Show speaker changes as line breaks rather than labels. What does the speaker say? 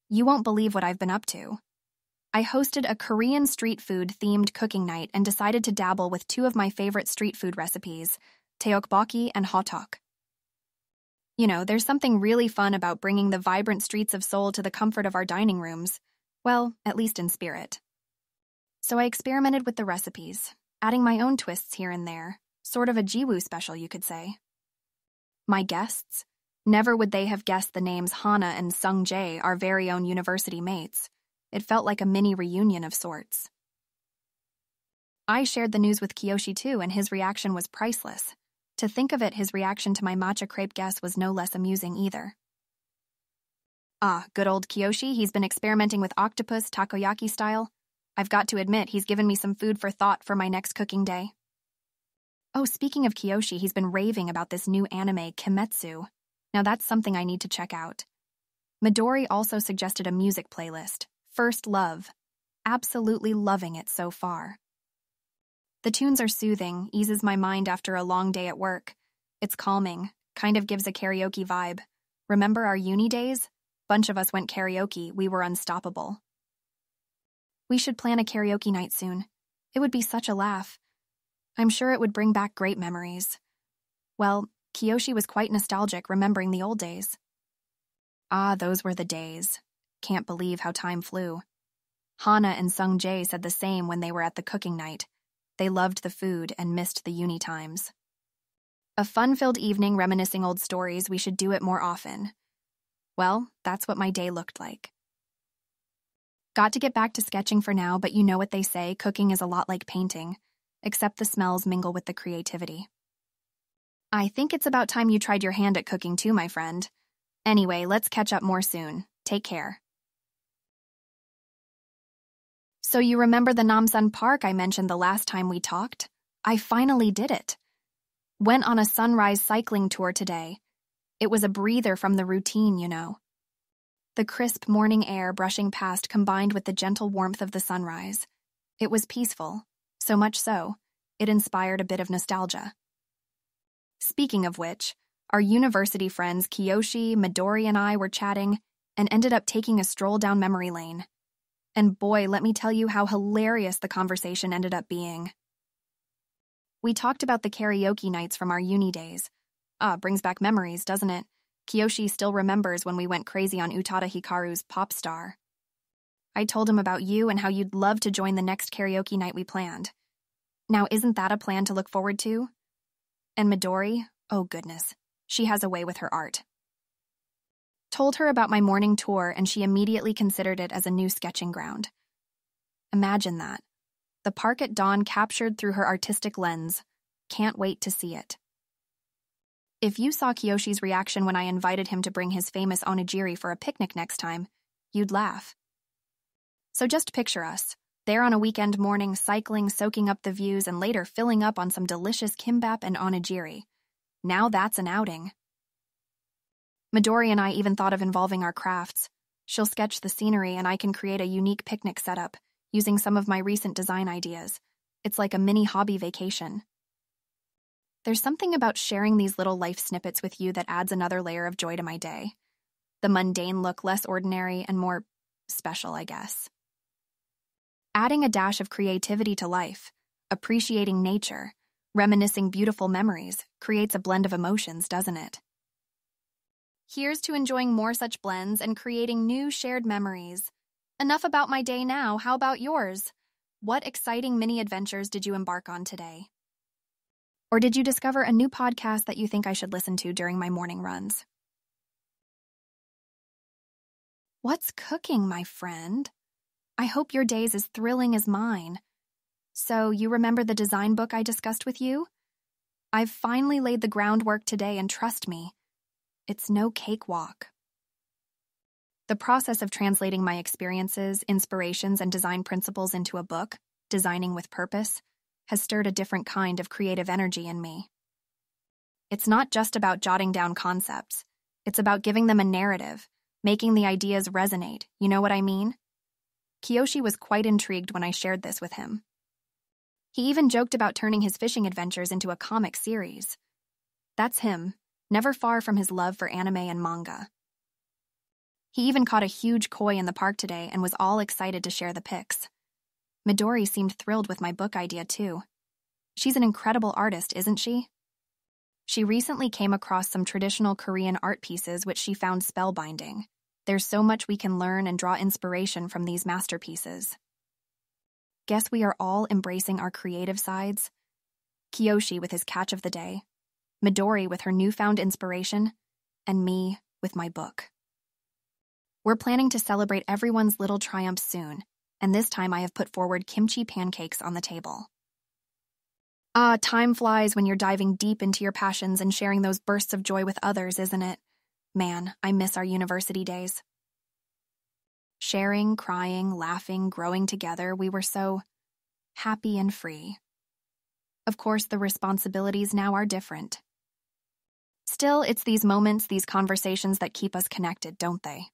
You won't believe what I've been up to. I hosted a Korean street food-themed cooking night and decided to dabble with two of my favorite street food recipes, tteokbokki and hotteok. You know, there's something really fun about bringing the vibrant streets of Seoul to the comfort of our dining rooms. Well, at least in spirit. So I experimented with the recipes, adding my own twists here and there, sort of a Jiwoo special, you could say. My guests? Never would they have guessed the names Hana and Sung Jae, our very own university mates. It felt like a mini reunion of sorts. I shared the news with Kiyoshi too, and his reaction was priceless. To think of it, his reaction to my matcha crepe guess was no less amusing either. Ah, good old Kiyoshi, he's been experimenting with octopus takoyaki style. I've got to admit, he's given me some food for thought for my next cooking day. Oh, speaking of Kiyoshi, he's been raving about this new anime, Kimetsu. Now that's something I need to check out. Midori also suggested a music playlist, First Love. Absolutely loving it so far. The tunes are soothing, eases my mind after a long day at work. It's calming, kind of gives a karaoke vibe. Remember our uni days? Bunch of us went karaoke, we were unstoppable. We should plan a karaoke night soon. It would be such a laugh. I'm sure it would bring back great memories. Well, Kiyoshi was quite nostalgic, remembering the old days. Ah, those were the days. Can't believe how time flew. Hana and Sung Jae said the same when they were at the cooking night. They loved the food and missed the uni times. A fun-filled evening reminiscing old stories, we should do it more often. Well, that's what my day looked like. Got to get back to sketching for now, but you know what they say, cooking is a lot like painting, except the smells mingle with the creativity. I think it's about time you tried your hand at cooking too, my friend. Anyway, let's catch up more soon. Take care. So you remember the Namsan Park I mentioned the last time we talked? I finally did it. Went on a sunrise cycling tour today. It was a breather from the routine, you know. The crisp morning air brushing past combined with the gentle warmth of the sunrise. It was peaceful, so much so, it inspired a bit of nostalgia. Speaking of which, our university friends Kiyoshi, Midori, and I were chatting and ended up taking a stroll down memory lane. And boy, let me tell you how hilarious the conversation ended up being. We talked about the karaoke nights from our uni days. Brings back memories, doesn't it? Kiyoshi still remembers when we went crazy on Utada Hikaru's Pop Star. I told him about you and how you'd love to join the next karaoke night we planned. Now, isn't that a plan to look forward to? And Midori, oh goodness, she has a way with her art. Told her about my morning tour and she immediately considered it as a new sketching ground. Imagine that. The park at dawn captured through her artistic lens. Can't wait to see it. If you saw Kiyoshi's reaction when I invited him to bring his famous onigiri for a picnic next time, you'd laugh. So just picture us, there on a weekend morning, cycling, soaking up the views, and later filling up on some delicious kimbap and onigiri. Now that's an outing. Midori and I even thought of involving our crafts. She'll sketch the scenery and I can create a unique picnic setup, using some of my recent design ideas. It's like a mini hobby vacation. There's something about sharing these little life snippets with you that adds another layer of joy to my day. The mundane look less ordinary and more special, I guess. Adding a dash of creativity to life, appreciating nature, reminiscing beautiful memories, creates a blend of emotions, doesn't it? Here's to enjoying more such blends and creating new shared memories. Enough about my day now, how about yours? What exciting mini adventures did you embark on today? Or did you discover a new podcast that you think I should listen to during my morning runs? What's cooking, my friend? I hope your day's as thrilling as mine. So, you remember the design book I discussed with you? I've finally laid the groundwork today, and trust me, it's no cakewalk. The process of translating my experiences, inspirations, and design principles into a book, Designing with Purpose, has stirred a different kind of creative energy in me. It's not just about jotting down concepts. It's about giving them a narrative, making the ideas resonate, you know what I mean? Kiyoshi was quite intrigued when I shared this with him. He even joked about turning his fishing adventures into a comic series. That's him, never far from his love for anime and manga. He even caught a huge koi in the park today and was all excited to share the pics. Midori seemed thrilled with my book idea, too. She's an incredible artist, isn't she? She recently came across some traditional Korean art pieces which she found spellbinding. There's so much we can learn and draw inspiration from these masterpieces. Guess we are all embracing our creative sides. Kiyoshi with his catch of the day, Midori with her newfound inspiration, and me with my book. We're planning to celebrate everyone's little triumphs soon, and this time I have put forward kimchi pancakes on the table. Time flies when you're diving deep into your passions and sharing those bursts of joy with others, isn't it? Man, I miss our university days. Sharing, crying, laughing, growing together, we were so happy and free. Of course, the responsibilities now are different. Still, it's these moments, these conversations that keep us connected, don't they?